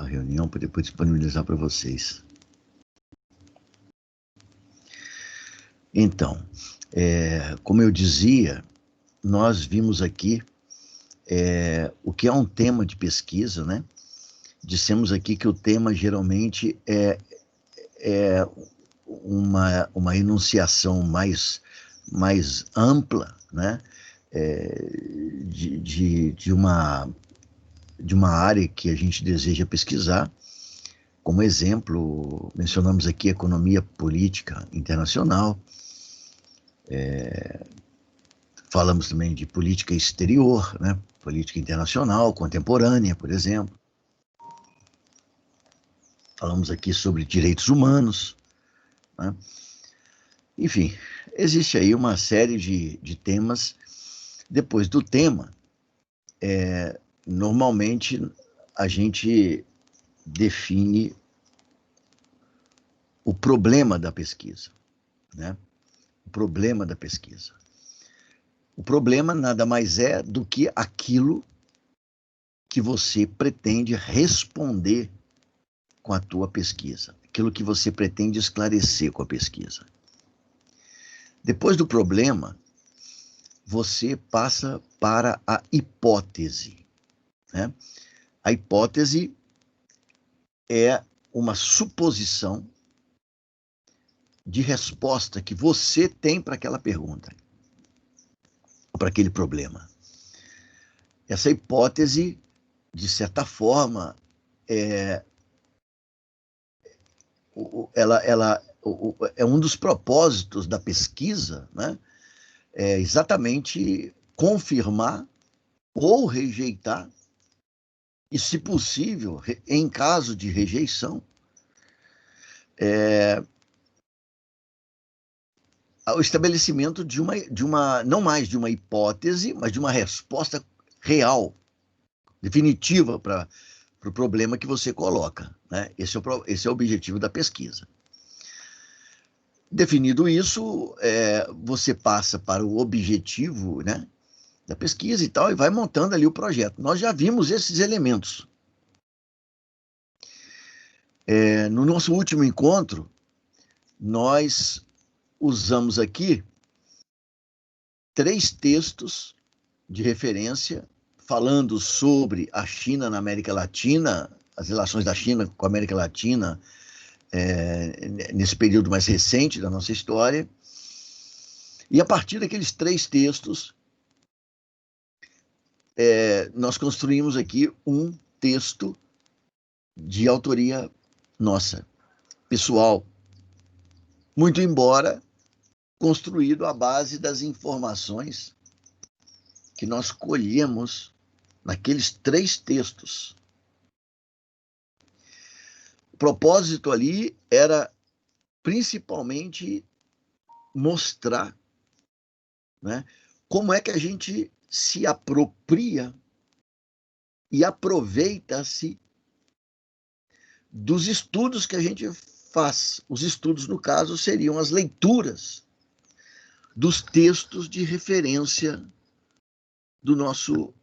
a reunião para depois disponibilizar para vocês. Então, como eu dizia, nós vimos aqui o que é um tema de pesquisa, né? Dissemos aqui que o tema geralmente é uma enunciação mais ampla, né? De uma área que a gente deseja pesquisar. Como exemplo, mencionamos aqui economia política internacional, falamos também de política exterior, né? Política internacional, contemporânea, por exemplo. Falamos aqui sobre direitos humanos, né? Enfim, existe aí uma série de temas. Depois do tema, normalmente a gente define o problema da pesquisa, né? O problema da pesquisa. O problema nada mais é do que aquilo que você pretende responder com a tua pesquisa, aquilo que você pretende esclarecer com a pesquisa. Depois do problema, você passa para a hipótese, né? A hipótese é uma suposição de resposta que você tem para aquela pergunta, ou para aquele problema. Essa hipótese, de certa forma, ela é um dos propósitos da pesquisa, né? É exatamente confirmar ou rejeitar, e, se possível, em caso de rejeição, o estabelecimento de uma, não mais de uma hipótese, mas de uma resposta real, definitiva para o problema que você coloca, né? Esse é o objetivo da pesquisa. Definido isso, você passa para o objetivo, né, da pesquisa e tal, e vai montando ali o projeto. Nós já vimos esses elementos. No nosso último encontro, nós usamos aqui 3 textos de referência falando sobre a China na América Latina, as relações da China com a América Latina, nesse período mais recente da nossa história. E a partir daqueles 3 textos, nós construímos aqui um texto de autoria nossa, pessoal, muito embora construído à base das informações que nós colhemos naqueles 3 textos. O propósito ali era principalmente mostrar, né, como é que a gente se apropria e aproveita-se dos estudos que a gente faz. Os estudos, no caso, seriam as leituras dos textos de referência do nosso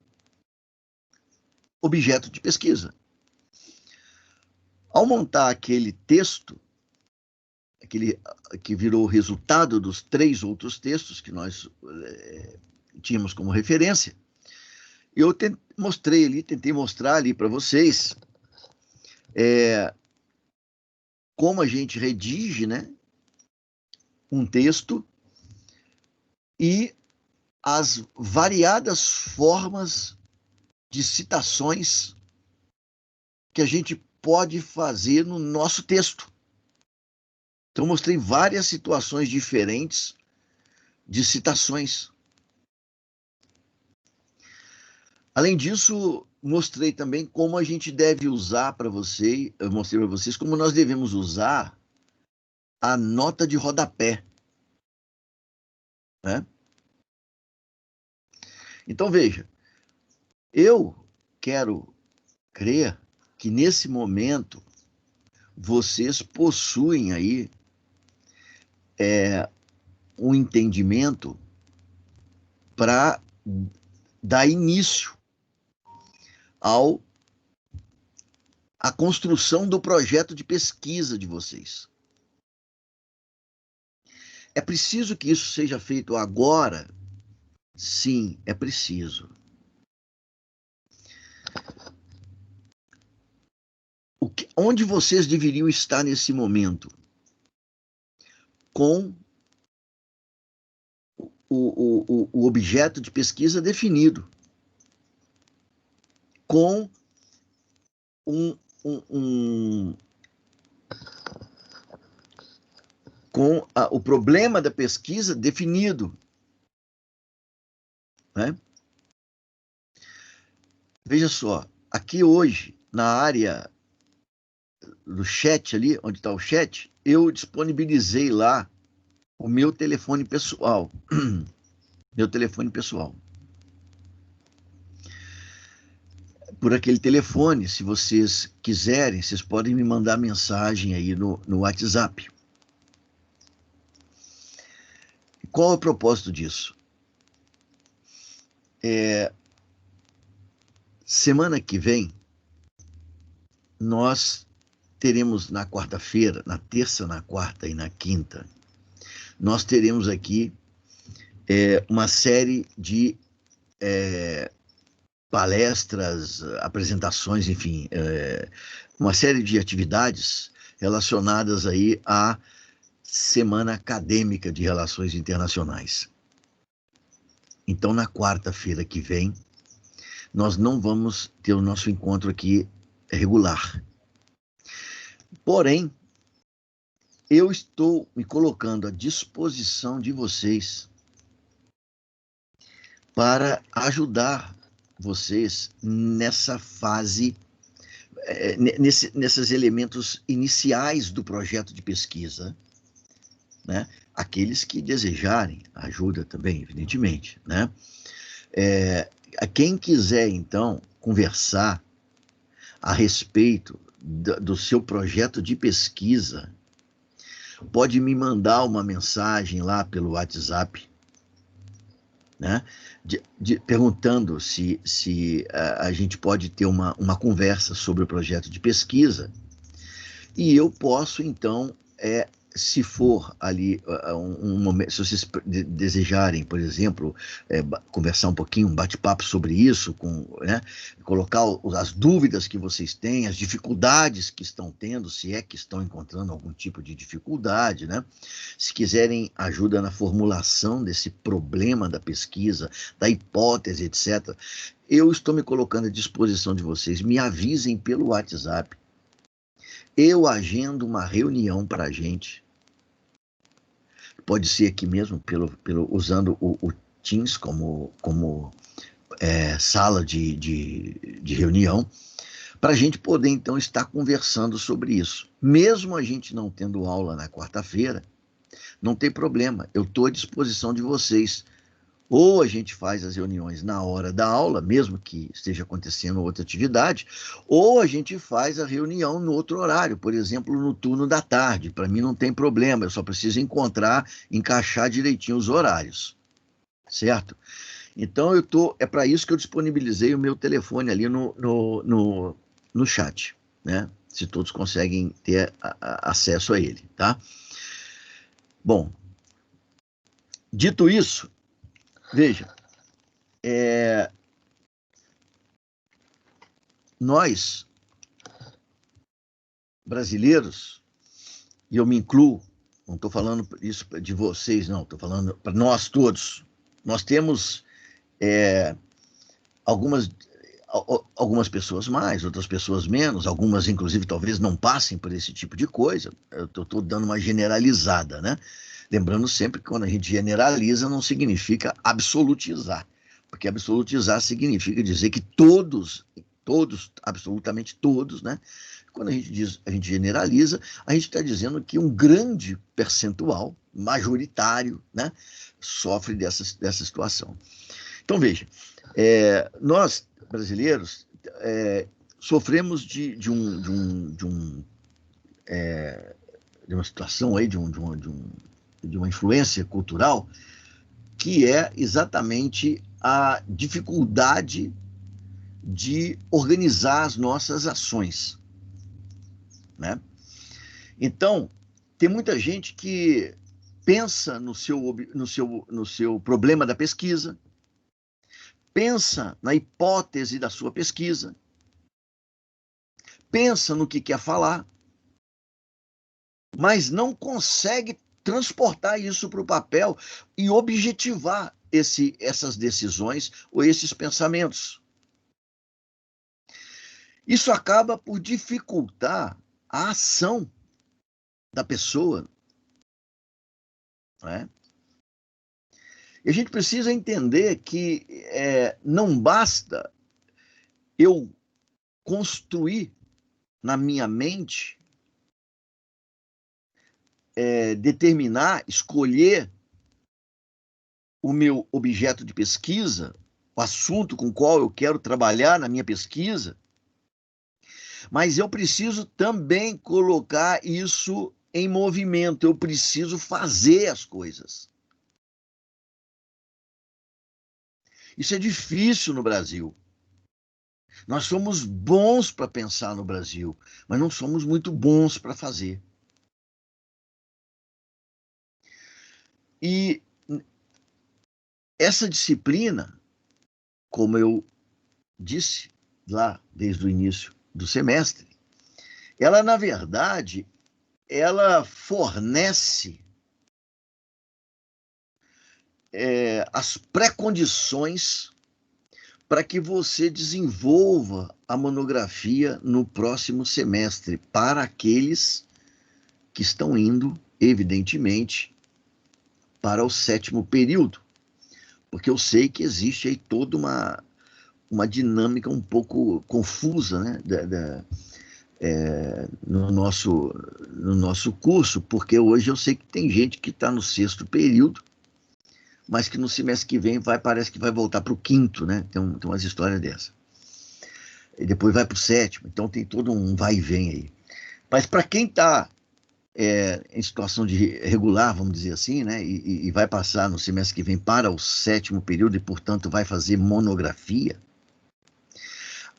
objeto de pesquisa. Ao montar aquele texto, aquele que virou o resultado dos 3 outros textos que nós tínhamos como referência, eu tentei mostrar ali para vocês como a gente redige, né, um texto e as variadas formas de citações que a gente pode fazer no nosso texto. Então, mostrei várias situações diferentes de citações. Além disso, mostrei também como a gente deve usar para vocês, eu mostrei para vocês como nós devemos usar a nota de rodapé, né? Então, veja, eu quero crer que nesse momento vocês possuem aí um entendimento para dar início ao a construção do projeto de pesquisa de vocês. É preciso que isso seja feito agora? Sim, é preciso. Onde vocês deveriam estar nesse momento? Com o objeto de pesquisa definido, com o problema da pesquisa definido, né? Veja só, aqui hoje, na área do chat ali, onde está o chat, eu disponibilizei lá o meu telefone pessoal. Meu telefone pessoal. Por aquele telefone, se vocês quiserem, vocês podem me mandar mensagem aí no WhatsApp. Qual é o propósito disso? Semana que vem, nós teremos na quarta-feira, na terça, na quarta e na quinta, nós teremos aqui uma série de palestras, apresentações, enfim, uma série de atividades relacionadas aí à Semana Acadêmica de Relações Internacionais. Então, na quarta-feira que vem, nós não vamos ter o nosso encontro aqui regular. Porém, eu estou me colocando à disposição de vocês para ajudar vocês nessa fase, nesses elementos iniciais do projeto de pesquisa, né? Aqueles que desejarem ajuda também, evidentemente, né? A quem quiser, então, conversar a respeito do seu projeto de pesquisa, pode me mandar uma mensagem lá pelo WhatsApp, né? Perguntando se a gente pode ter uma conversa sobre o projeto de pesquisa, e eu posso, então, se for ali um momento, se vocês desejarem, por exemplo, conversar um pouquinho, um bate-papo sobre isso, né, colocar as dúvidas que vocês têm, as dificuldades que estão tendo, se é que estão encontrando algum tipo de dificuldade, né? Se quiserem ajuda na formulação desse problema da pesquisa, da hipótese, etc., eu estou me colocando à disposição de vocês. Me avisem pelo WhatsApp. Eu agendo uma reunião para a gente. Pode ser aqui mesmo, usando o Teams como sala de reunião, para a gente poder, então, estar conversando sobre isso. Mesmo a gente não tendo aula na quarta-feira, não tem problema, eu estou à disposição de vocês. Ou a gente faz as reuniões na hora da aula, mesmo que esteja acontecendo outra atividade, ou a gente faz a reunião no outro horário, por exemplo, no turno da tarde. Para mim não tem problema, eu só preciso encaixar direitinho os horários, certo? Então é para isso que eu disponibilizei o meu telefone ali no chat, né? Se todos conseguem ter acesso a ele, tá? Bom, dito isso, veja, nós, brasileiros, e eu me incluo, não estou falando isso de vocês, não, estou falando para nós todos, nós temos algumas pessoas mais, outras pessoas menos, algumas, inclusive, talvez não passem por esse tipo de coisa. Eu estou dando uma generalizada, né? Lembrando sempre que quando a gente generaliza não significa absolutizar, porque absolutizar significa dizer que todos, absolutamente todos, né? Quando a gente generaliza, a gente está dizendo que um grande percentual, majoritário, né, sofre dessa situação. Então, veja, nós, brasileiros, sofremos de uma situação aí, de uma influência cultural, que é exatamente a dificuldade de organizar as nossas ações. né? Então, tem muita gente que pensa no seu problema da pesquisa, pensa na hipótese da sua pesquisa, pensa no que quer falar, mas não consegue transportar isso para o papel e objetivar essas decisões ou esses pensamentos. Isso acaba por dificultar a ação da pessoa, né? E a gente precisa entender que não basta eu construir na minha mente, determinar, escolher o meu objeto de pesquisa, o assunto com o qual eu quero trabalhar na minha pesquisa, mas eu preciso também colocar isso em movimento, eu preciso fazer as coisas. Isso é difícil no Brasil. Nós somos bons para pensar no Brasil, mas não somos muito bons para fazer. E essa disciplina, como eu disse lá desde o início do semestre, ela, na verdade, ela fornece as pré-condições para que você desenvolva a monografia no próximo semestre, para aqueles que estão indo, evidentemente, para o 7º período, porque eu sei que existe aí toda uma dinâmica um pouco confusa, né, no nosso curso, porque hoje eu sei que tem gente que está no 6º período, mas que no semestre que vem parece que vai voltar para o 5º, né? Tem umas histórias dessa. E depois vai para o 7º, então tem todo um vai e vem aí. Mas para quem está em situação de regular, vamos dizer assim, né? E vai passar no semestre que vem para o 7º período e, portanto, vai fazer monografia,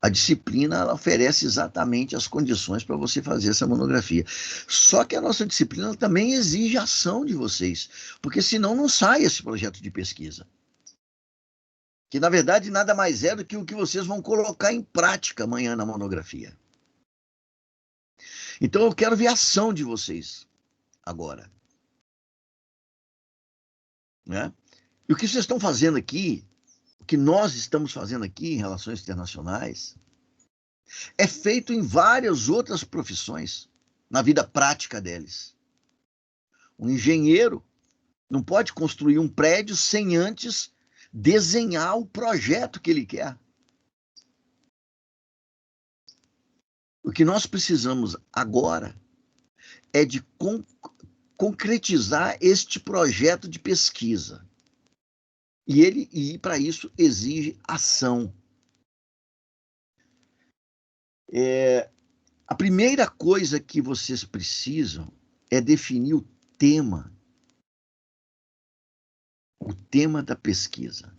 a disciplina ela oferece exatamente as condições para você fazer essa monografia. Só que a nossa disciplina também exige ação de vocês, porque senão não sai esse projeto de pesquisa. Que, na verdade, nada mais é do que o que vocês vão colocar em prática amanhã na monografia. Então, eu quero ver a ação de vocês agora, né? E o que vocês estão fazendo aqui, o que nós estamos fazendo aqui em relações internacionais, é feito em várias outras profissões, na vida prática deles. Um engenheiro não pode construir um prédio sem antes desenhar o projeto que ele quer. O que nós precisamos agora é de concretizar este projeto de pesquisa. E para isso exige ação. A primeira coisa que vocês precisam é definir o tema da pesquisa.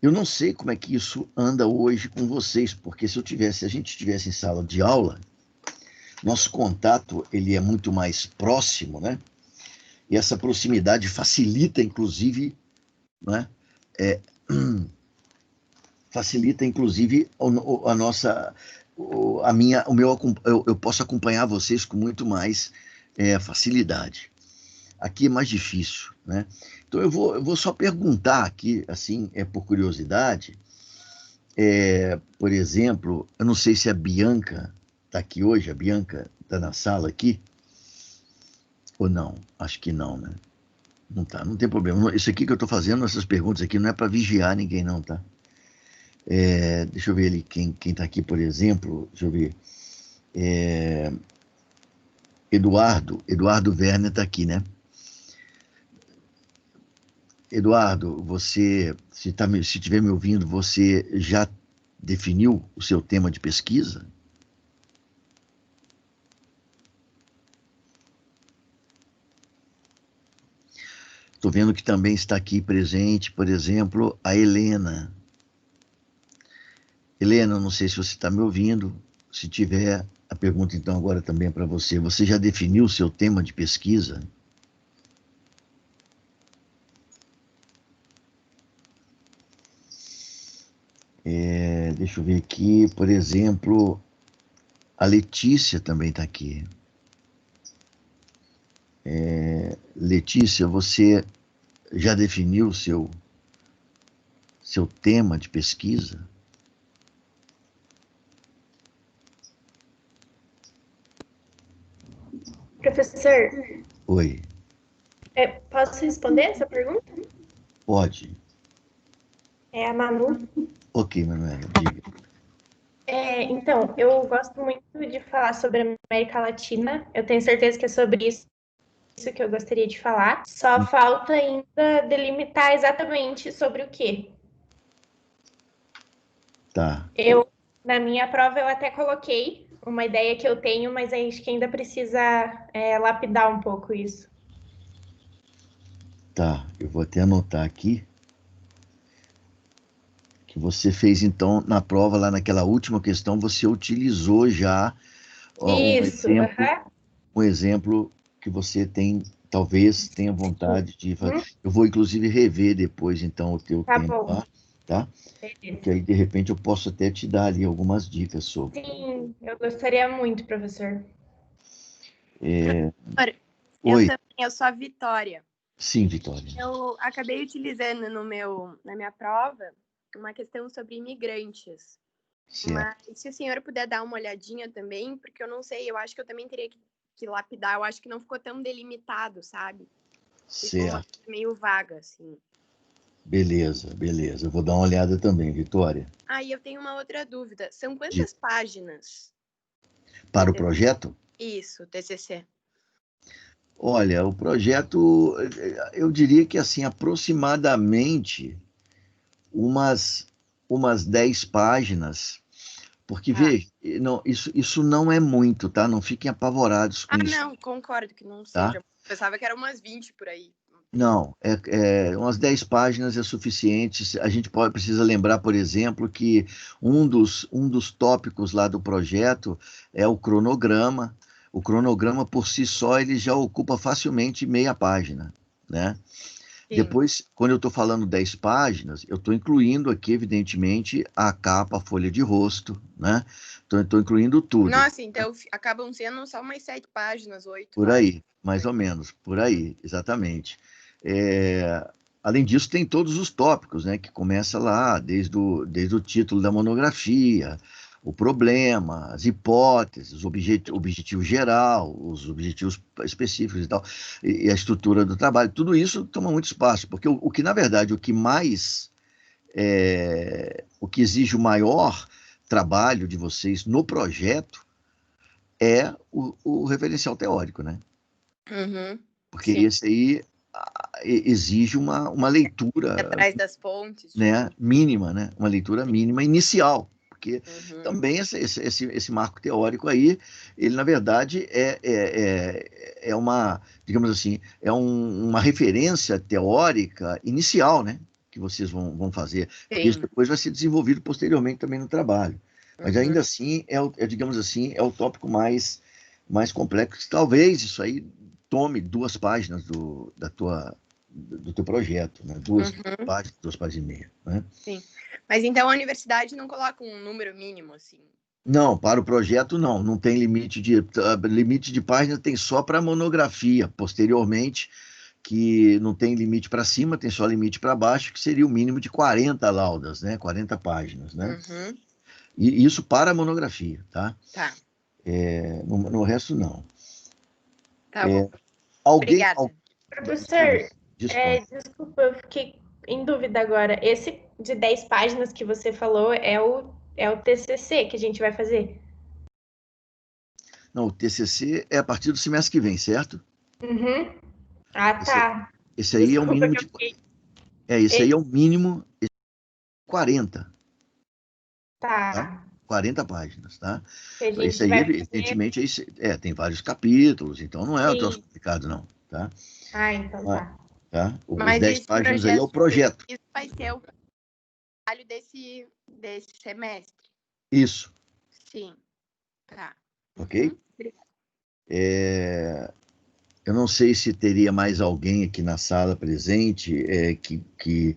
Eu não sei como é que isso anda hoje com vocês, porque se a gente estivesse em sala de aula, nosso contato ele é muito mais próximo, né? E essa proximidade facilita, inclusive, né? Facilita, inclusive, a nossa, eu posso acompanhar vocês com muito mais facilidade. Aqui é mais difícil, né? Então eu vou só perguntar aqui, assim, por curiosidade, por exemplo, eu não sei se a Bianca está aqui hoje, a Bianca está na sala aqui, ou não, acho que não, né? Não tá, não tem problema. Isso aqui que eu estou fazendo, essas perguntas aqui, não é para vigiar ninguém, não, tá? Deixa eu ver ali quem está aqui, por exemplo. Deixa eu ver. Eduardo Werner está aqui, né? Eduardo, você, se estiver me ouvindo, você já definiu o seu tema de pesquisa? Estou vendo que também está aqui presente, por exemplo, a Helena. Helena, não sei se você está me ouvindo. se tiver, a pergunta então agora também é para você. Você já definiu o seu tema de pesquisa? Deixa eu ver aqui, por exemplo, a Letícia também está aqui. Letícia, você já definiu o seu tema de pesquisa? Professor, Oi, posso responder essa pergunta? pode. É a Manu. Ok, Manuela, diga. Então, eu gosto muito de falar sobre a América Latina. Eu tenho certeza que é sobre isso que eu gostaria de falar. Só falta ainda delimitar exatamente sobre o quê. Tá, Na minha prova, eu até coloquei uma ideia que eu tenho, mas acho que ainda precisa lapidar um pouco isso. tá. Eu vou até anotar aqui que você fez, então, na prova, lá naquela última questão, você utilizou já ó, Isso, aham. um exemplo que você tem, talvez tenha vontade de fazer. Uhum. Eu vou, inclusive, rever depois, então, o teu Tá tema bom. lá, tá? Porque Beleza. aí, de repente, eu posso até te dar ali algumas dicas sobre. Sim, eu gostaria muito, professor. Eu Oi, também, eu sou a Vitória. sim, Vitória. Eu acabei utilizando na minha prova uma questão sobre imigrantes. Certo, Mas se o senhor puder dar uma olhadinha também, porque eu não sei, eu acho que eu também teria que lapidar, eu acho que não ficou tão delimitado, sabe? Ficou uma certo. coisa meio vaga, assim. Beleza, beleza. Eu vou dar uma olhada também, Vitória. Aí eu tenho uma outra dúvida. São De- quantas páginas? Para o projeto? Isso, TCC. Olha, o projeto, eu diria que assim, aproximadamente umas, umas 10 páginas, porque Tá. veja, não, isso não é muito, tá? Não fiquem apavorados com Ah, isso, não, concordo que não tá? seja. Pensava que eram umas 20 por aí. Não, umas 10 páginas é suficiente. A gente precisa lembrar, por exemplo, que um dos tópicos lá do projeto é o cronograma. O cronograma, por si só, ele já ocupa facilmente meia página, né? Sim. Depois, quando eu estou falando 10 páginas, eu estou incluindo aqui, evidentemente, a capa, a folha de rosto, né? Então, eu estou incluindo tudo. Nossa, então acabam sendo só umas 7 páginas, 8 Por páginas. aí, mais ou menos, por aí, exatamente. Além disso, tem todos os tópicos, né? Que começa lá, desde o título da monografia, o problema, as hipóteses, o objetivo geral, os objetivos específicos e tal, e a estrutura do trabalho. Tudo isso toma muito espaço, porque o que, na verdade, o que exige o maior trabalho de vocês no projeto é o referencial teórico, né? Uhum. Porque Sim. esse aí exige uma leitura, Atrás das pontes, né, tipo. mínima, né? Uma leitura mínima inicial, porque Uhum. também esse marco teórico aí, ele na verdade é uma, digamos assim, uma referência teórica inicial, né? Que vocês vão fazer, porque isso Sim. depois vai ser desenvolvido posteriormente também no trabalho. Mas Uhum. ainda assim, digamos assim, é o tópico mais complexo. Talvez isso aí tome 2 páginas do teu projeto, né? Duas Uhum. páginas, 2 páginas e meia, né? Sim. Mas então a universidade não coloca um número mínimo, assim. Não, para o projeto não tem limite de página tem só para monografia, posteriormente, que não tem limite para cima, tem só limite para baixo, que seria o mínimo de 40 laudas, né? 40 páginas, né? Uhum. E isso para a monografia, tá? Tá. No resto, não. Tá bom. Alguém, Obrigada. Professor, dispõe. desculpa, eu fiquei em dúvida agora. Esse de 10 páginas que você falou é o TCC que a gente vai fazer? Não, o TCC é a partir do semestre que vem, certo? Uhum. Ah, Esse, tá. esse aí é o Desculpa mínimo que eu de. fiquei. Esse aí é o mínimo 40, tá? Tá. 40 páginas, tá? Que a Esse gente aí, vai fazer. evidentemente, tem vários capítulos, então não é um troço Sim. complicado, não, tá? Ah, então Ah, tá. tá? Os Mas 10 esse páginas aí é projeto o de projeto. pesquisa vai ser o trabalho desse semestre. Isso. Sim. Tá. Ok? Obrigada. Eu não sei se teria mais alguém aqui na sala presente que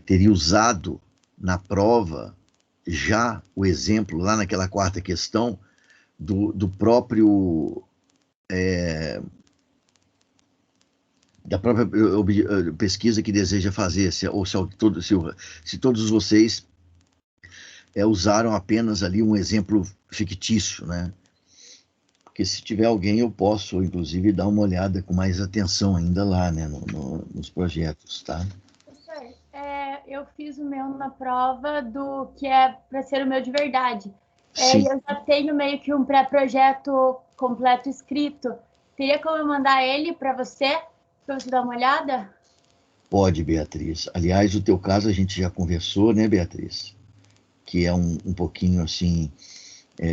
teria usado na prova já o exemplo, lá naquela quarta questão, do próprio da própria pesquisa que deseja fazer, se todos vocês usaram apenas ali um exemplo fictício, né? Porque se tiver alguém, eu posso, inclusive, dar uma olhada com mais atenção ainda lá, né, nos projetos, tá? Professor, eu fiz o meu na prova do que é para ser o meu de verdade. Sim. Eu já tenho meio que um pré-projeto completo escrito. Teria como eu mandar ele para você dar uma olhada? Pode, Beatriz. Aliás, o teu caso a gente já conversou, né, Beatriz? Que é um pouquinho assim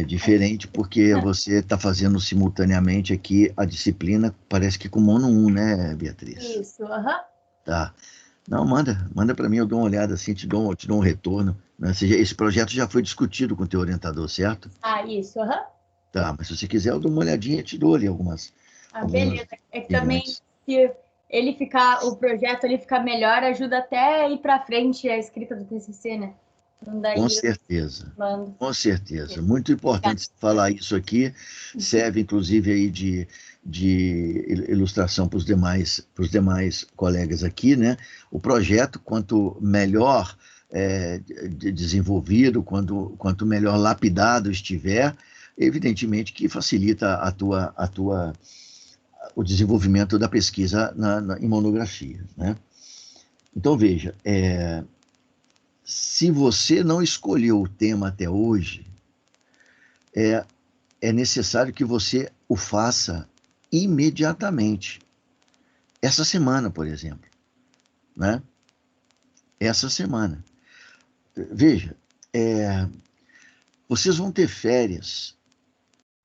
diferente, porque você está fazendo simultaneamente aqui a disciplina, parece que com mono 1, né, Beatriz? Isso, aham. Tá. Não, manda para mim, eu dou uma olhada assim, te dou um retorno. Né? Esse projeto já foi discutido com o teu orientador, certo? Isso, aham. Tá, mas se você quiser, eu dou uma olhadinha e te dou ali algumas. Beleza. É que também, se ele ficar, o projeto ele ficar melhor, ajuda até a ir para frente a escrita do TCC, né? Então, daí com certeza. Mando. Com certeza. Muito importante falar isso aqui. Serve, inclusive, aí de ilustração para os demais colegas aqui, né? O projeto, quanto melhor desenvolvido, quanto melhor lapidado estiver, evidentemente que facilita o desenvolvimento da pesquisa em monografia, né? Então, veja, se você não escolheu o tema até hoje, é necessário que você o faça imediatamente. Essa semana, por exemplo. Né? Essa semana. Veja, vocês vão ter férias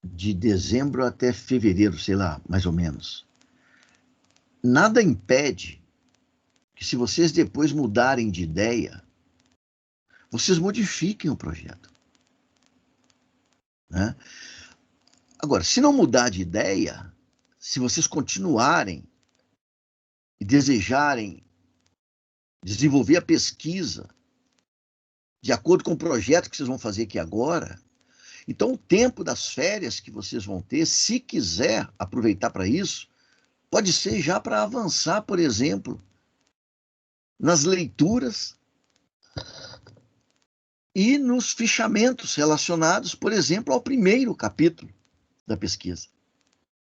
de dezembro até fevereiro, sei lá, mais ou menos. Nada impede que, se vocês depois mudarem de ideia, vocês modifiquem o projeto. Né? Agora, se não mudar de ideia, se vocês continuarem e desejarem desenvolver a pesquisa de acordo com o projeto que vocês vão fazer aqui agora, então o tempo das férias que vocês vão ter, se quiser aproveitar para isso, pode ser já para avançar, por exemplo, nas leituras e nos fichamentos relacionados, por exemplo, ao primeiro capítulo da pesquisa.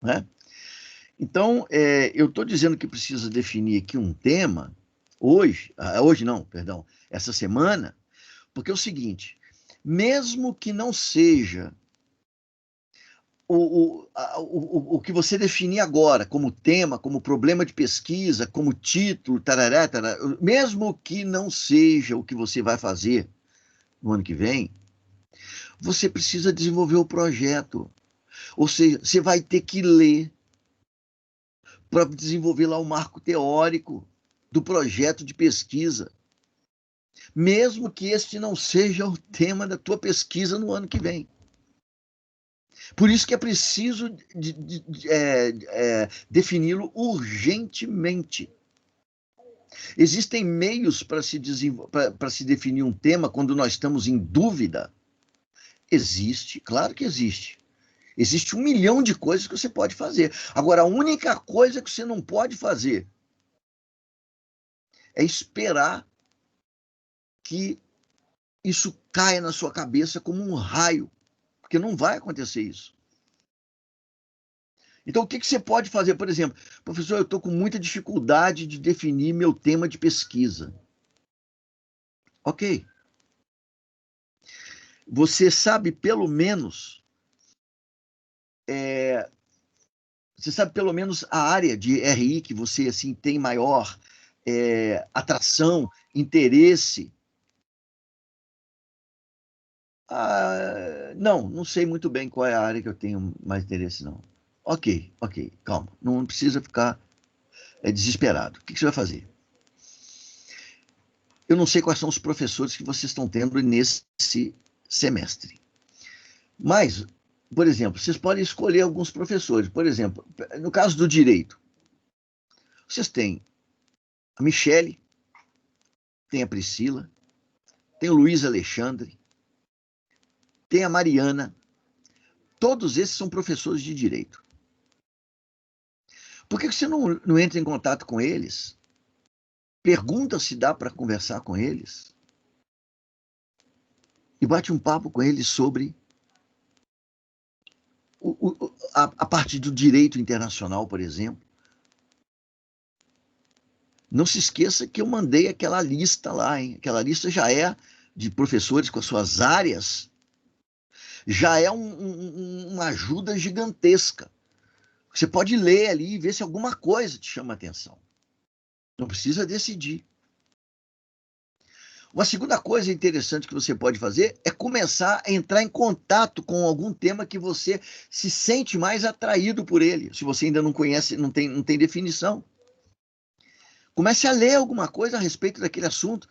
Né? Então, eu estou dizendo que precisa definir aqui um tema essa semana, porque é o seguinte, mesmo que não seja o que você definir agora como tema, como problema de pesquisa, como título, tarará, tarará, mesmo que não seja o que você vai fazer no ano que vem, você precisa desenvolver o projeto. Ou seja, você vai ter que ler para desenvolver lá o marco teórico do projeto de pesquisa, mesmo que este não seja o tema da tua pesquisa no ano que vem. Por isso que é preciso defini-lo urgentemente. Existem meios para se definir um tema quando nós estamos em dúvida? Existe, claro que existe. Existe 1 milhão de coisas que você pode fazer. Agora, a única coisa que você não pode fazer é esperar que isso caia na sua cabeça como um raio, porque não vai acontecer isso. Então, o que você pode fazer? Por exemplo, professor, eu estou com muita dificuldade de definir meu tema de pesquisa. Ok. Você sabe pelo menos a área de RI que você assim tem maior atração, interesse? Não sei muito bem qual é a área que eu tenho mais interesse, não. Ok, calma. Não precisa ficar desesperado. O que você vai fazer? Eu não sei quais são os professores que vocês estão tendo nesse semestre. Mas, por exemplo, vocês podem escolher alguns professores. Por exemplo, no caso do direito, vocês têm a Michele, tem a Priscila, tem o Luiz Alexandre, tem a Mariana. Todos esses são professores de direito. Por que você não entra em contato com eles? Pergunta se dá para conversar com eles. E bate um papo com eles sobre a parte do direito internacional, por exemplo. Não se esqueça que eu mandei aquela lista lá, hein? Aquela lista já é de professores com as suas áreas, já é uma ajuda gigantesca. Você pode ler ali e ver se alguma coisa te chama a atenção. Não precisa decidir. Uma segunda coisa interessante que você pode fazer é começar a entrar em contato com algum tema que você se sente mais atraído por ele. Se você ainda não conhece, não tem definição. Comece a ler alguma coisa a respeito daquele assunto.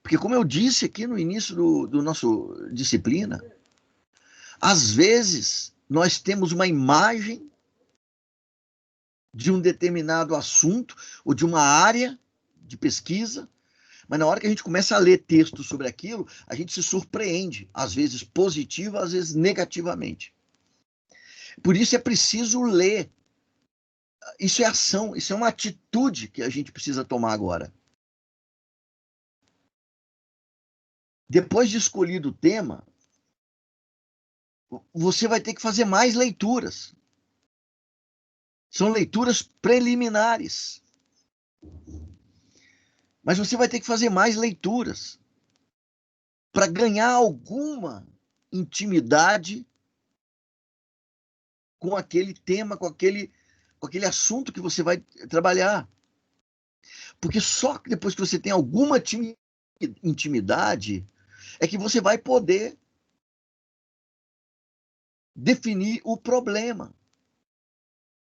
Porque, como eu disse aqui no início do nosso disciplina, às vezes nós temos uma imagem de um determinado assunto ou de uma área de pesquisa, mas na hora que a gente começa a ler textos sobre aquilo, a gente se surpreende, às vezes positiva, às vezes negativamente. Por isso é preciso ler. Isso é ação, isso é uma atitude que a gente precisa tomar agora. Depois de escolhido o tema, você vai ter que fazer mais leituras. São leituras preliminares. Mas você vai ter que fazer mais leituras para ganhar alguma intimidade com aquele tema, com aquele assunto que você vai trabalhar. Porque só depois que você tem alguma intimidade é que você vai poder definir o problema.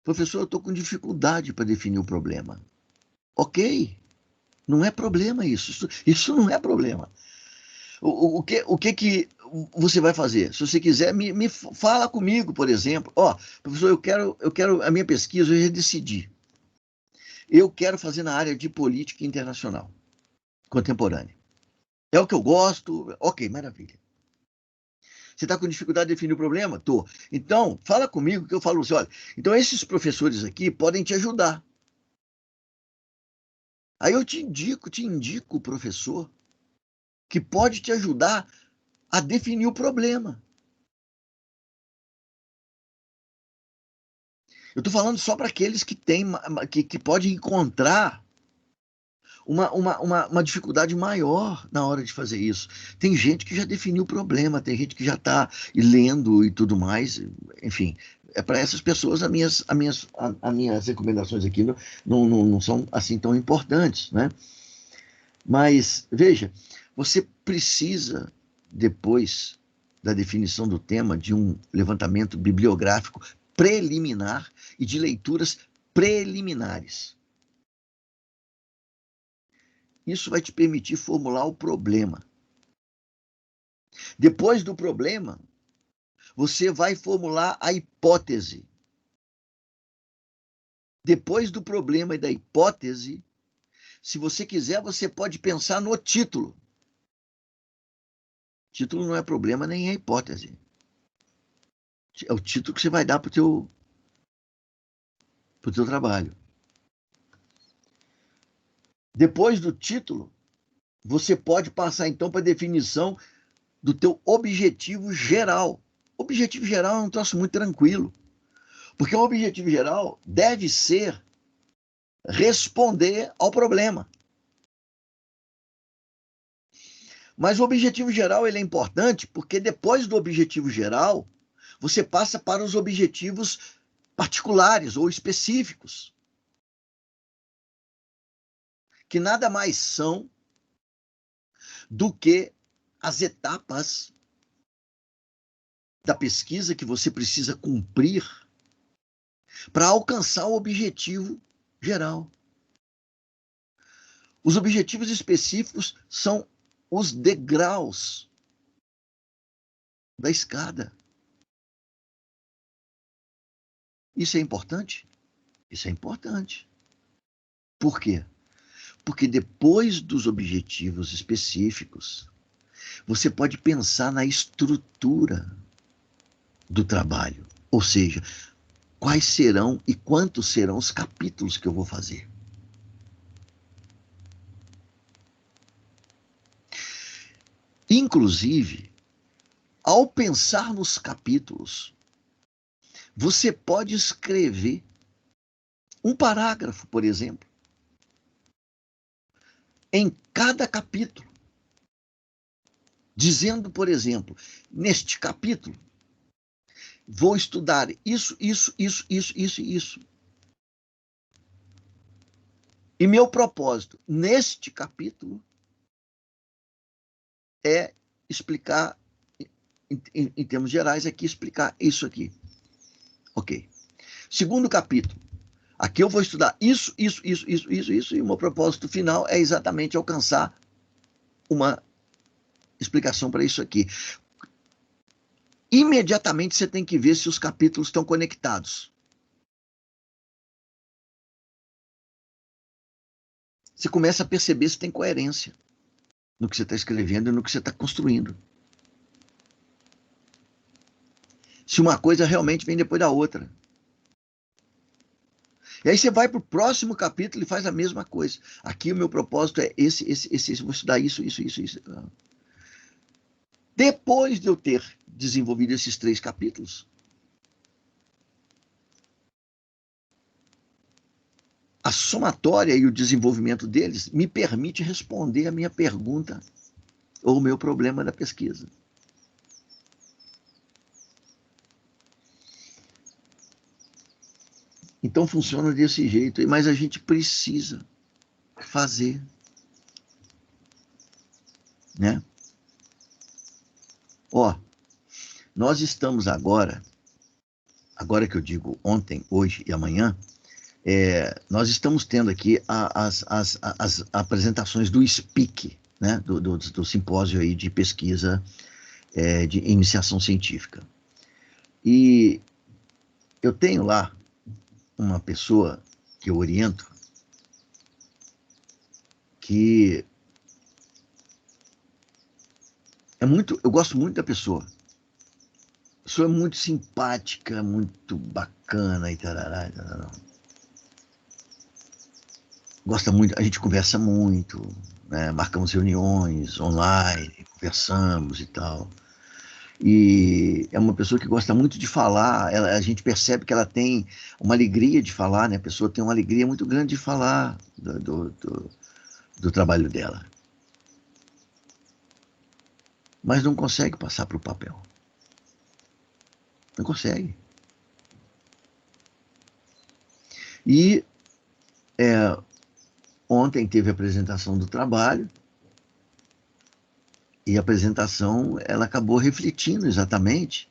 Professor, eu estou com dificuldade para definir o problema. Ok, não é problema isso. Isso não é problema. O que você vai fazer? Se você quiser, me fala comigo, por exemplo. Ó, professor, eu quero a minha pesquisa, eu já decidi. Eu quero fazer na área de política internacional, contemporânea. É o que eu gosto. Ok, maravilha. Você está com dificuldade de definir o problema? Estou. Então, fala comigo que eu falo assim, olha, então esses professores aqui podem te ajudar. Aí eu te indico o professor que pode te ajudar a definir o problema. Eu estou falando só para aqueles que podem encontrar uma dificuldade maior na hora de fazer isso. Tem gente que já definiu o problema, tem gente que já está lendo e tudo mais. Enfim, é para essas pessoas as minhas recomendações aqui não são assim tão importantes, né? Mas, veja, você precisa, depois da definição do tema, de um levantamento bibliográfico preliminar e de leituras preliminares. Isso vai te permitir formular o problema. Depois do problema, você vai formular a hipótese. Depois do problema e da hipótese, se você quiser, você pode pensar no título. O título não é problema nem é hipótese. É o título que você vai dar para o teu trabalho. Depois do título, você pode passar então para a definição do teu objetivo geral. O objetivo geral é um troço muito tranquilo, porque o objetivo geral deve ser responder ao problema. Mas o objetivo geral ele é importante porque depois do objetivo geral, você passa para os objetivos particulares ou específicos, que nada mais são do que as etapas da pesquisa que você precisa cumprir para alcançar o objetivo geral. Os objetivos específicos são os degraus da escada. Isso é importante? Isso é importante. Por quê? Porque depois dos objetivos específicos, você pode pensar na estrutura do trabalho. Ou seja, quais serão e quantos serão os capítulos que eu vou fazer. Inclusive, ao pensar nos capítulos, você pode escrever um parágrafo, por exemplo, em cada capítulo, dizendo, por exemplo, neste capítulo, vou estudar isso, isso, isso, isso, isso e isso. E meu propósito neste capítulo é explicar, em termos gerais, aqui, explicar isso aqui. Ok. Segundo capítulo. Aqui eu vou estudar isso, isso, isso, isso, isso, isso, e o meu propósito final é exatamente alcançar uma explicação para isso aqui. Imediatamente você tem que ver se os capítulos estão conectados. Você começa a perceber se tem coerência no que você está escrevendo e no que você está construindo. Se uma coisa realmente vem depois da outra. E aí você vai para o próximo capítulo e faz a mesma coisa. Aqui o meu propósito é esse, vou estudar isso, isso, isso, isso. Depois de eu ter desenvolvido esses 3 capítulos, a somatória e o desenvolvimento deles me permite responder a minha pergunta ou o meu problema da pesquisa. Então funciona desse jeito, mas a gente precisa fazer, né? Ó, nós estamos agora que eu digo ontem, hoje e amanhã, nós estamos tendo aqui as apresentações do SPIC, né? do simpósio aí de pesquisa de iniciação científica. E eu tenho lá uma pessoa que eu oriento, que eu gosto muito da pessoa. A pessoa é muito simpática, muito bacana e tarará, tarará. Gosta muito, a gente conversa muito, né? Marcamos reuniões online, conversamos e tal. E é uma pessoa que gosta muito de falar, a gente percebe que ela tem uma alegria de falar, né? A pessoa tem uma alegria muito grande de falar do trabalho dela. Mas não consegue passar para o papel. Não consegue. E ontem teve a apresentação do trabalho, e a apresentação ela acabou refletindo exatamente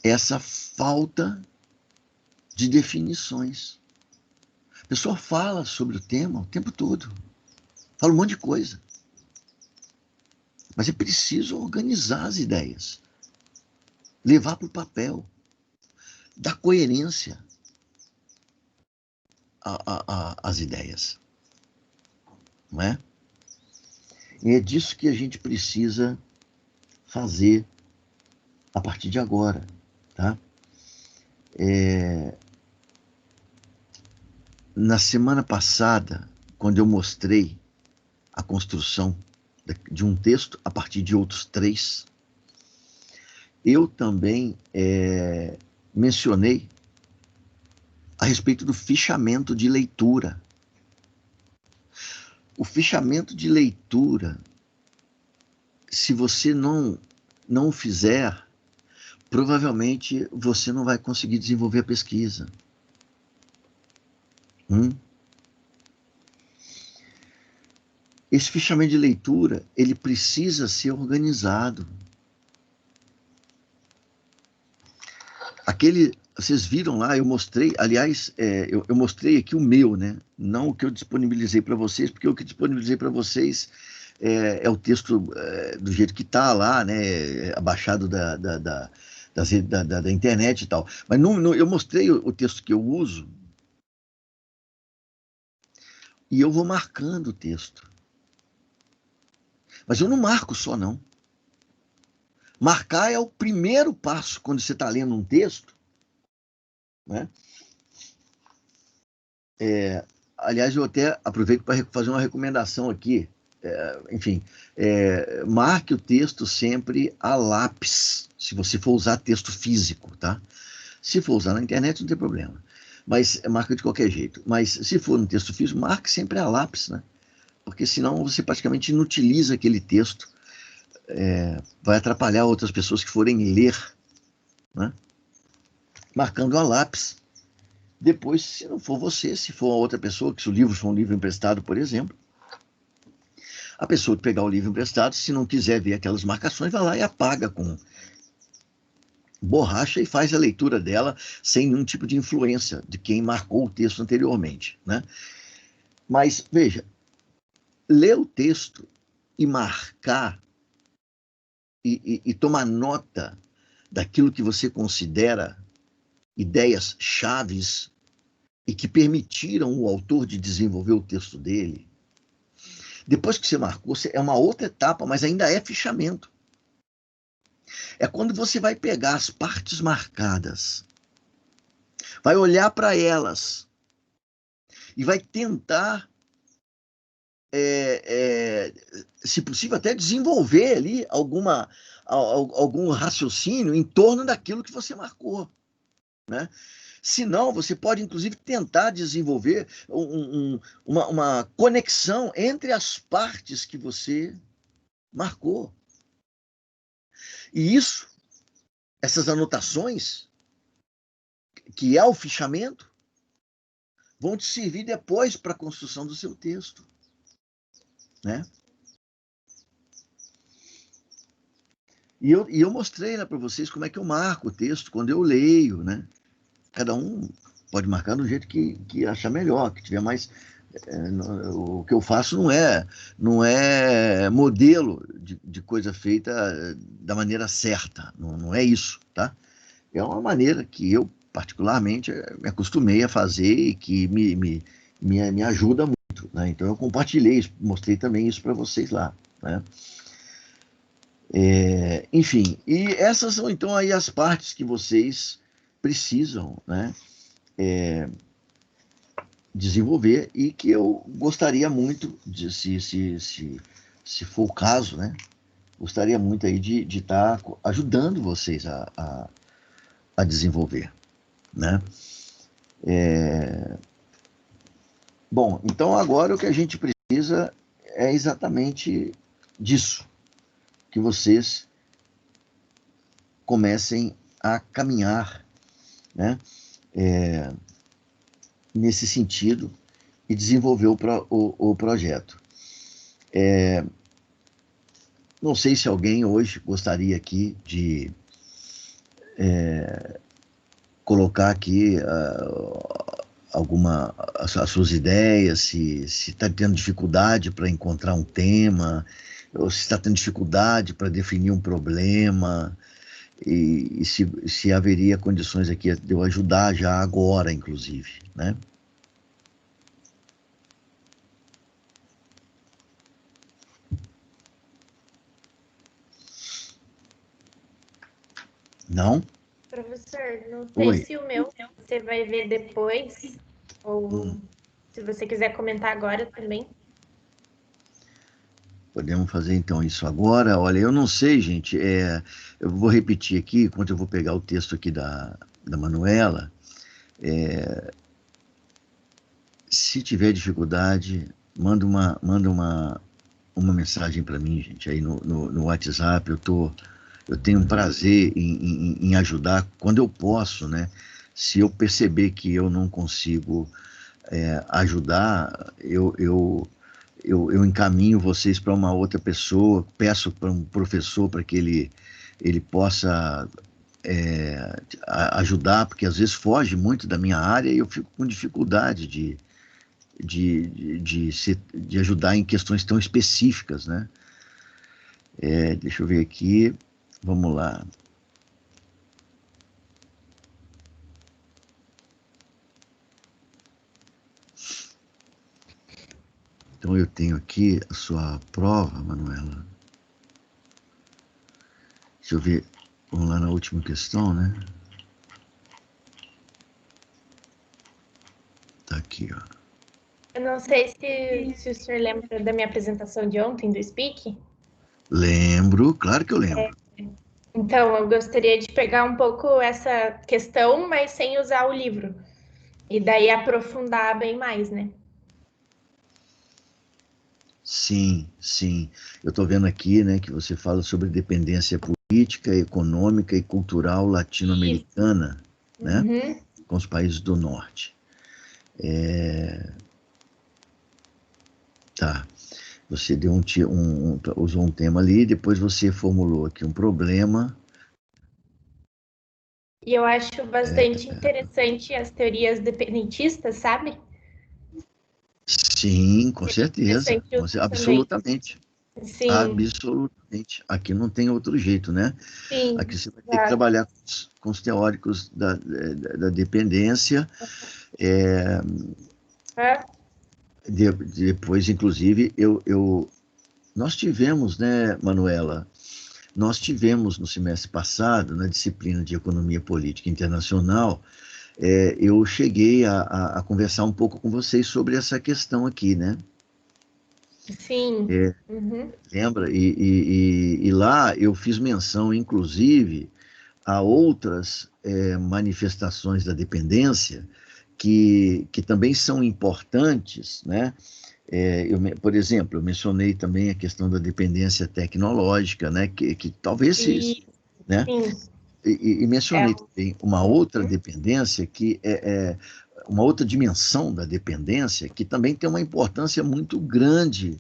essa falta de definições. A pessoa fala sobre o tema o tempo todo, fala um monte de coisa. Mas é preciso organizar as ideias, levar para o papel, dar coerência às ideias. Não é? E é disso que a gente precisa fazer a partir de agora, tá? Na semana passada, quando eu mostrei a construção de um texto a partir de outros 3, eu também mencionei a respeito do fichamento de leitura. O fichamento de leitura, se você não o fizer, provavelmente você não vai conseguir desenvolver a pesquisa. Esse fichamento de leitura, ele precisa ser organizado. Vocês viram lá, eu mostrei, aliás, eu mostrei aqui o meu, né? Não o que eu disponibilizei para vocês, porque o que disponibilizei para vocês é o texto do jeito que está lá, né? Abaixado da da internet e tal. Mas eu mostrei o texto que eu uso e eu vou marcando o texto. Mas eu não marco só, não. Marcar é o primeiro passo quando você está lendo um texto, né? Aliás, eu até aproveito para fazer uma recomendação aqui. Enfim, marque o texto sempre a lápis, se você for usar texto físico, tá? Se for usar na internet, não tem problema. Mas marca de qualquer jeito. Mas se for no texto físico, marque sempre a lápis, né? Porque senão você praticamente inutiliza aquele texto. Vai atrapalhar outras pessoas que forem ler, né? Marcando a lápis. Depois, se não for você, se for outra pessoa, que se o livro for um livro emprestado, por exemplo, a pessoa que pegar o livro emprestado, se não quiser ver aquelas marcações, vai lá e apaga com borracha e faz a leitura dela sem nenhum tipo de influência de quem marcou o texto anteriormente, né? Mas, veja, ler o texto e marcar e tomar nota daquilo que você considera ideias chaves e que permitiram o autor de desenvolver o texto dele. Depois que você marcou, é uma outra etapa, mas ainda é fichamento. É quando você vai pegar as partes marcadas, vai olhar para elas e vai tentar, se possível, até desenvolver ali algum raciocínio em torno daquilo que você marcou, né? Se não, você pode, inclusive, tentar desenvolver uma conexão entre as partes que você marcou. E essas anotações, que é o fichamento, vão te servir depois para a construção do seu texto, né? E eu mostrei, né, para vocês como é que eu marco o texto quando eu leio, né? Cada um pode marcar do jeito que achar melhor, que tiver mais... o que eu faço não é modelo de coisa feita da maneira certa, não é isso, tá? É uma maneira que eu, particularmente, me acostumei a fazer e que me ajuda muito, né? Então eu compartilhei isso, mostrei também isso para vocês lá, né? Enfim, e essas são então aí as partes que vocês precisam, né, desenvolver e que eu gostaria muito, se for o caso, né, gostaria muito aí de estar ajudando vocês a desenvolver, né? Bom, então agora o que a gente precisa é exatamente disso, que vocês comecem a caminhar, né, nesse sentido e desenvolver o projeto. Não sei se alguém hoje gostaria aqui de colocar aqui as suas ideias, se está tendo dificuldade para encontrar um tema, ou se está tendo dificuldade para definir um problema, e se haveria condições aqui de eu ajudar já agora, inclusive, né? Não? Professor, não sei Oi. se o meu você vai ver depois, ou se você quiser comentar agora também. Podemos fazer então isso agora. Olha, eu não sei, gente, eu vou repetir aqui, enquanto eu vou pegar o texto aqui da Manuela. Se tiver dificuldade, manda uma mensagem para mim, gente, aí no WhatsApp. Eu tenho um prazer em ajudar quando eu posso, né? Se eu perceber que eu não consigo ajudar, eu encaminho vocês para uma outra pessoa, peço para um professor para que ele possa ajudar, porque às vezes foge muito da minha área e eu fico com dificuldade de ajudar em questões tão específicas, né? Deixa eu ver aqui, vamos lá. Então, eu tenho aqui a sua prova, Manuela. Deixa eu ver, vamos lá na última questão, né? Tá aqui, ó. Eu não sei se o senhor lembra da minha apresentação de ontem, do Speak. Lembro, claro que eu lembro. Então, eu gostaria de pegar um pouco essa questão, mas sem usar o livro. E daí aprofundar bem mais, né? Sim, sim. Eu estou vendo aqui, né, que você fala sobre dependência política, econômica e cultural latino-americana, né, Uhum. com os países do norte. Tá. Você deu usou um tema ali, depois você formulou aqui um problema. E eu acho bastante interessante as teorias dependentistas, sabe? Sim, com certeza. Interessante usar também. Absolutamente. Sim, Absolutamente. Aqui não tem outro jeito, né? sim. Aqui você vai ter que Exato. trabalhar com os teóricos da dependência. É, Depois, inclusive, nós tivemos, né, Manuela? Nós tivemos no semestre passado, na disciplina de Economia Política Internacional, eu cheguei a conversar um pouco com vocês sobre essa questão aqui, né? sim. É, Uhum. lembra? E lá eu fiz menção, inclusive, a outras manifestações da dependência que também são importantes, né? Por exemplo, eu mencionei também a questão da dependência tecnológica, né? Que talvez, E, né? sim. E mencionei também uma outra Uhum. dependência que uma outra dimensão da dependência que também tem uma importância muito grande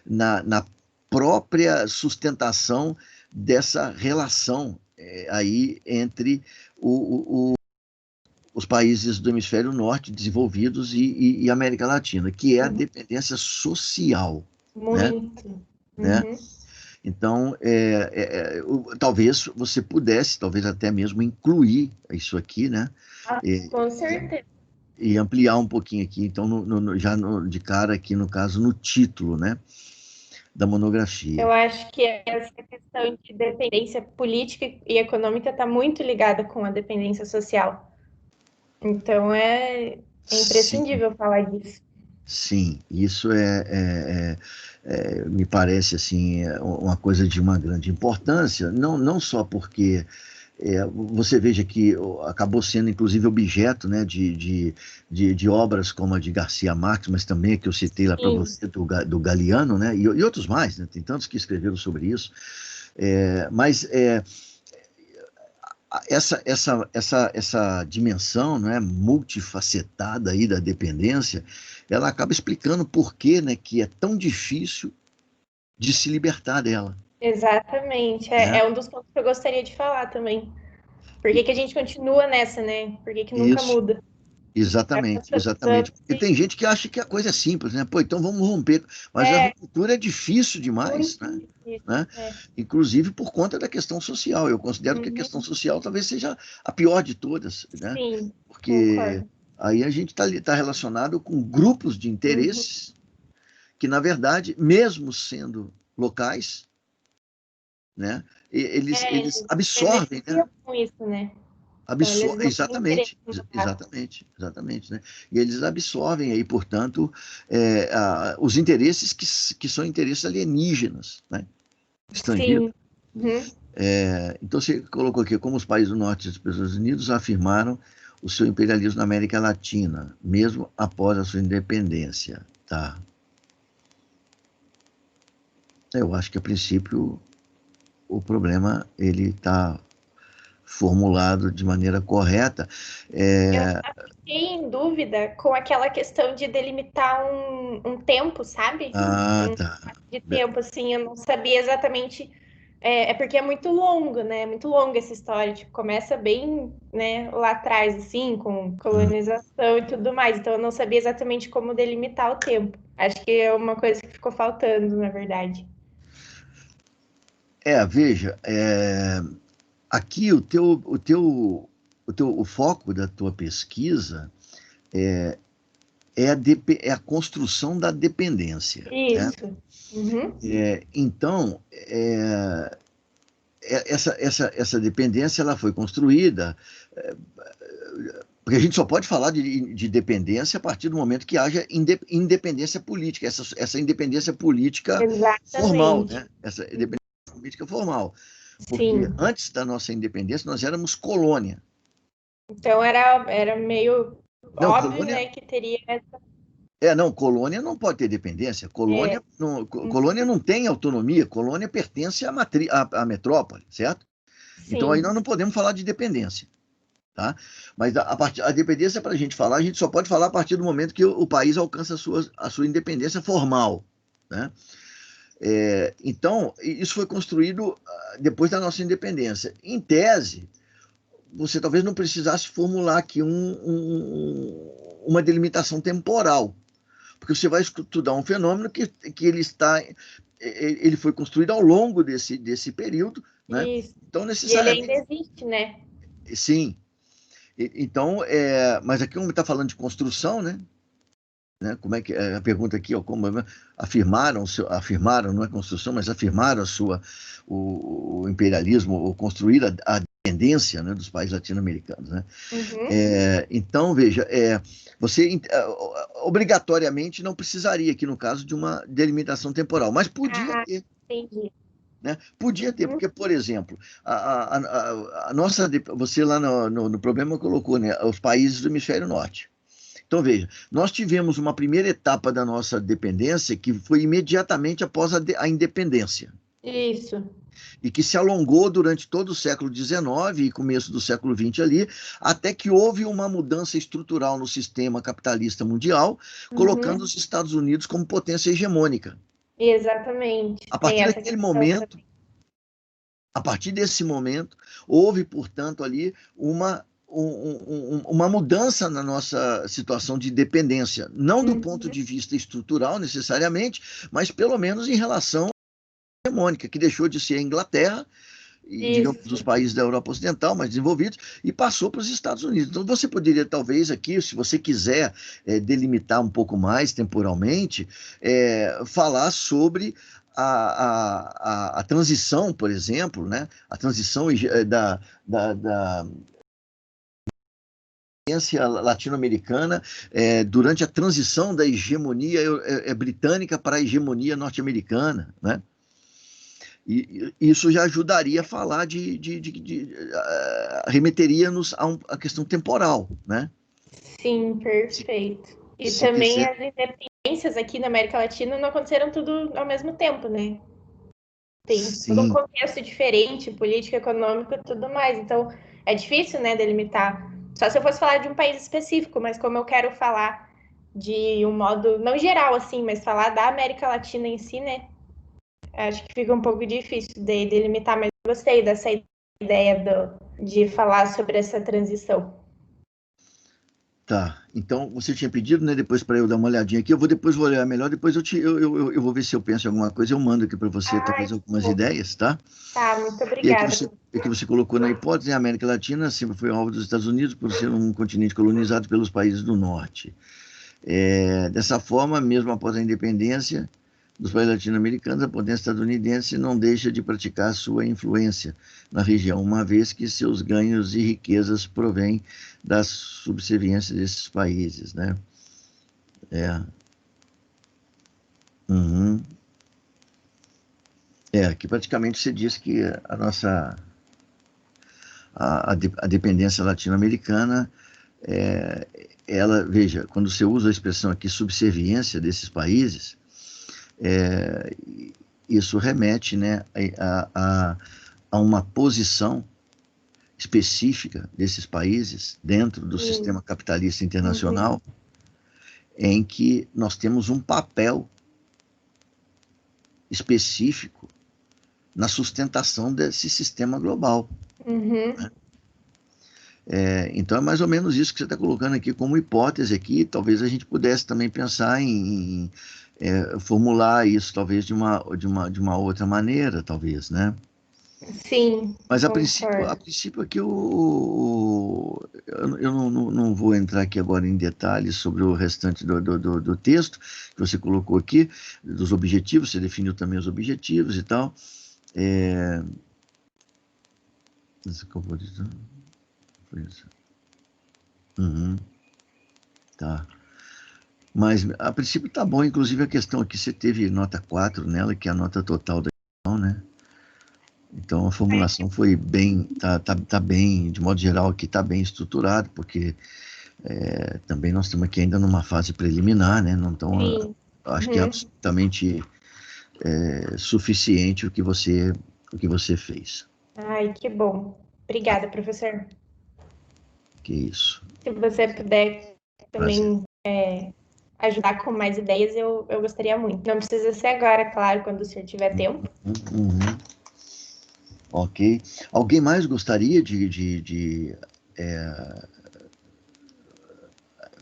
na própria sustentação dessa relação aí entre os países do hemisfério norte desenvolvidos e América Latina, que é a dependência social, né? Muito. né? Uhum. Então, talvez você pudesse, talvez até mesmo incluir isso aqui, né? Ah, E, com certeza. e ampliar um pouquinho aqui, então, de cara aqui, no caso, no título, né? Da monografia. Eu acho que essa questão de dependência política e econômica está muito ligada com a dependência social. Então é Sim, imprescindível falar disso. sim, isso me parece assim uma coisa de uma grande importância, não só porque você veja que acabou sendo inclusive objeto, né, de obras como a de Garcia Marques, mas também a que eu citei lá para Sim, você do Galeano, né, e outros mais, né, tem tantos que escreveram sobre isso, mas essa dimensão, né, multifacetada aí da dependência, ela acaba explicando por que, né, que é tão difícil de se libertar dela, exatamente. né? É um dos pontos que eu gostaria de falar também. Por que que a gente continua nessa, né? Por que que nunca Isso, muda? Há exatamente, tantos exatamente. anos Porque tem gente que acha que a coisa é simples, né? Pô, então vamos romper. Mas a é ruptura é difícil demais, muito né? difícil. né? É. Inclusive por conta da questão social. Eu considero que a questão Uhum. social talvez seja a pior de todas, né? Sim, Porque concordo. aí a gente está relacionado com grupos de Uhum. interesses que, na verdade, mesmo sendo locais, né? Eles Eles absorvem, né? beneficiam com isso, né? Então eles não têm interesse Exatamente, em mudar. exatamente, né? E eles absorvem aí, portanto, os interesses que são interesses alienígenas, né? Estrangeiros. Sim. Uhum. Então você colocou aqui como os países do norte dos Estados Unidos afirmaram o seu imperialismo na América Latina, mesmo após a sua independência, tá? Eu acho que a princípio o problema ele está formulado de maneira correta. Eu É, fiquei em dúvida com aquela questão de delimitar um tempo, sabe? Um tá. de tempo, assim, eu não sabia exatamente. É porque é muito longo, né? É muito longa essa história. Tipo, começa bem, né, lá atrás, assim, com Hum. colonização e tudo mais. Então, eu não sabia exatamente como delimitar o tempo. Acho que é uma coisa que ficou faltando, na verdade. Veja, aqui o foco da tua pesquisa é a construção da dependência. Né? Isso. Uhum. Então, essa dependência ela foi construída, porque a gente só pode falar de dependência a partir do momento que haja independência política, essa independência política formal, Exatamente. né? Essa independência política formal. Porque Sim. antes da nossa independência, nós éramos colônia. Então era meio Não, óbvio, colônia. né, que teria essa. Não, colônia não pode ter dependência. Colônia não tem autonomia, colônia pertence à metrópole, certo? Então aí Sim. nós não podemos falar de dependência. Tá? Mas a dependência, para a gente falar, a gente só pode falar a partir do momento que o país alcança a sua independência formal. Né? Então, isso foi construído depois da nossa independência. Em tese, você talvez não precisasse formular aqui uma delimitação temporal, porque você vai estudar um fenômeno que ele foi construído ao longo desse período. Né? Isso. Então, E ele necessariamente. ainda existe, né? Sim. Então, mas aqui está falando de construção, né? Como é que a pergunta aqui, ó, como afirmaram, não é construção, mas afirmaram o imperialismo, ou construir a dependência, né, dos países latino-americanos, né? Uhum. Então, veja, você obrigatoriamente não precisaria aqui no caso de uma delimitação temporal, mas podia ter. Entendi. Né? Podia ter, porque, por exemplo, a nossa, você lá no problema colocou, né, os países do hemisfério norte. Então, veja, nós tivemos uma primeira etapa da nossa dependência que foi imediatamente após a independência. Isso. E que se alongou durante todo o século XIX e começo do século XX ali, até que houve uma mudança estrutural no sistema capitalista mundial, colocando os Estados Unidos como potência hegemônica. Exatamente. A partir daquele momento, a partir desse momento, houve, portanto, ali uma mudança na nossa situação de dependência, não do ponto de vista estrutural, necessariamente, mas pelo menos em relação à hegemônica, que deixou de ser a Inglaterra, e, digamos, dos países da Europa Ocidental, mais desenvolvidos, e passou para os Estados Unidos. Então, você poderia, talvez, aqui, se você quiser delimitar um pouco mais temporalmente, falar sobre a transição, por exemplo, né? A transição da latino-americana durante a transição da hegemonia britânica para a hegemonia norte-americana, né? E isso já ajudaria a falar remeteria-nos à questão temporal, né? Sim, perfeito. E se também quiser. As independências aqui na América Latina não aconteceram tudo ao mesmo tempo, né? Tem todo um contexto diferente, político, econômico e tudo mais. Então, é difícil, né, delimitar. Só se eu fosse falar de um país específico, mas como eu quero falar de um modo, não geral, assim, mas falar da América Latina em si, né? Acho que fica um pouco difícil de delimitar, mas eu gostei dessa ideia de falar sobre essa transição. Tá, então você tinha pedido, né, depois para eu dar uma olhadinha aqui, depois vou olhar melhor, depois eu vou ver se eu penso em alguma coisa, eu mando aqui para você, talvez algumas ideias, tá? Tá, muito E obrigada. que você colocou na hipótese, a América Latina sempre foi alvo dos Estados Unidos por ser um continente colonizado pelos países do norte. Dessa forma, mesmo após a independência dos países latino-americanos, a potência estadunidense não deixa de praticar sua influência na região, uma vez que seus ganhos e riquezas provêm da subserviência desses países, né? Aqui praticamente você diz que a nossa a dependência latino-americana, ela, veja, quando você usa a expressão aqui subserviência desses países, isso remete, né, a uma posição específica desses países dentro do sistema capitalista internacional, em que nós temos um papel específico na sustentação desse sistema global. Né? Então é mais ou menos isso que você está colocando aqui como hipótese aqui. Talvez a gente pudesse também pensar em formular isso talvez de uma outra maneira, talvez, né? Sim, Mas a concordo. princípio aqui eu não vou entrar aqui agora em detalhes sobre o restante do texto que você colocou aqui, dos objetivos, você definiu também os objetivos e tal. Isso que eu vou dizer. Foi isso. Uhum. Tá. Mas a princípio tá bom, inclusive a questão aqui, você teve nota 4 nela, que é a nota total da questão, né? Então a formulação foi bem, tá bem, de modo geral aqui tá bem estruturado, porque também nós estamos aqui ainda numa fase preliminar, né? Não tão, Sim. acho que é absolutamente suficiente o que você fez. Ai, que bom. Obrigada, professor. Que isso. Se você puder Prazer. também ajudar com mais ideias, eu gostaria muito. Não precisa ser agora, claro, quando o senhor tiver tempo. Uhum. Ok. Alguém mais gostaria de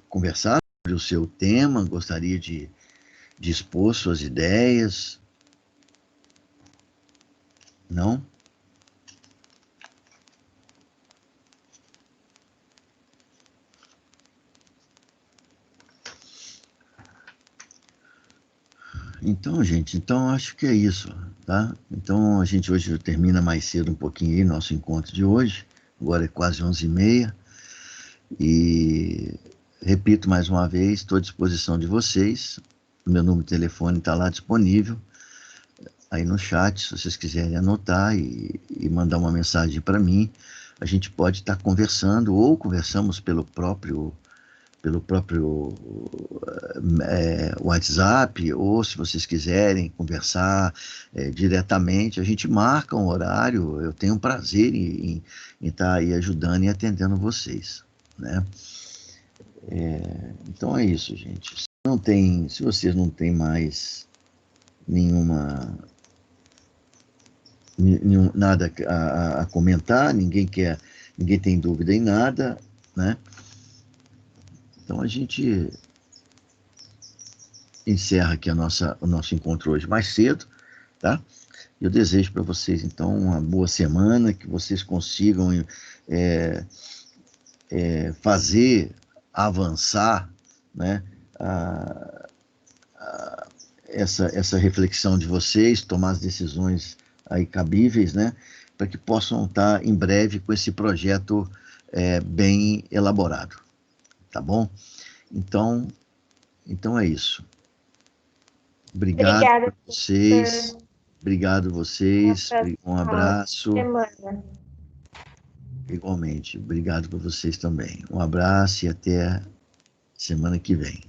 conversar sobre o seu tema? Gostaria de expor suas ideias? Não? Então, gente, acho que é isso, tá? Então, a gente hoje termina mais cedo um pouquinho aí, nosso encontro de hoje. Agora é quase 11h30. E repito mais uma vez, estou à disposição de vocês. O meu número de telefone está lá disponível, aí no chat, se vocês quiserem anotar e mandar uma mensagem para mim. A gente pode estar conversando, ou conversamos pelo próprio WhatsApp, ou se vocês quiserem conversar diretamente, a gente marca um horário. Eu tenho um prazer em estar aí ajudando e atendendo vocês, né? Então é isso, gente. Se vocês não têm mais nada a comentar, ninguém tem dúvida em nada, né? Então a gente encerra aqui o nosso encontro hoje mais cedo, tá? Eu desejo para vocês, então, uma boa semana, que vocês consigam fazer avançar, né, essa reflexão de vocês, tomar as decisões aí cabíveis, né, para que possam estar em breve com esse projeto bem elaborado, tá bom? Então é isso. Obrigado Obrigada, por vocês. professor. Obrigado vocês. Um Próxima abraço. semana. Igualmente. Obrigado por vocês também. Um abraço e até semana que vem.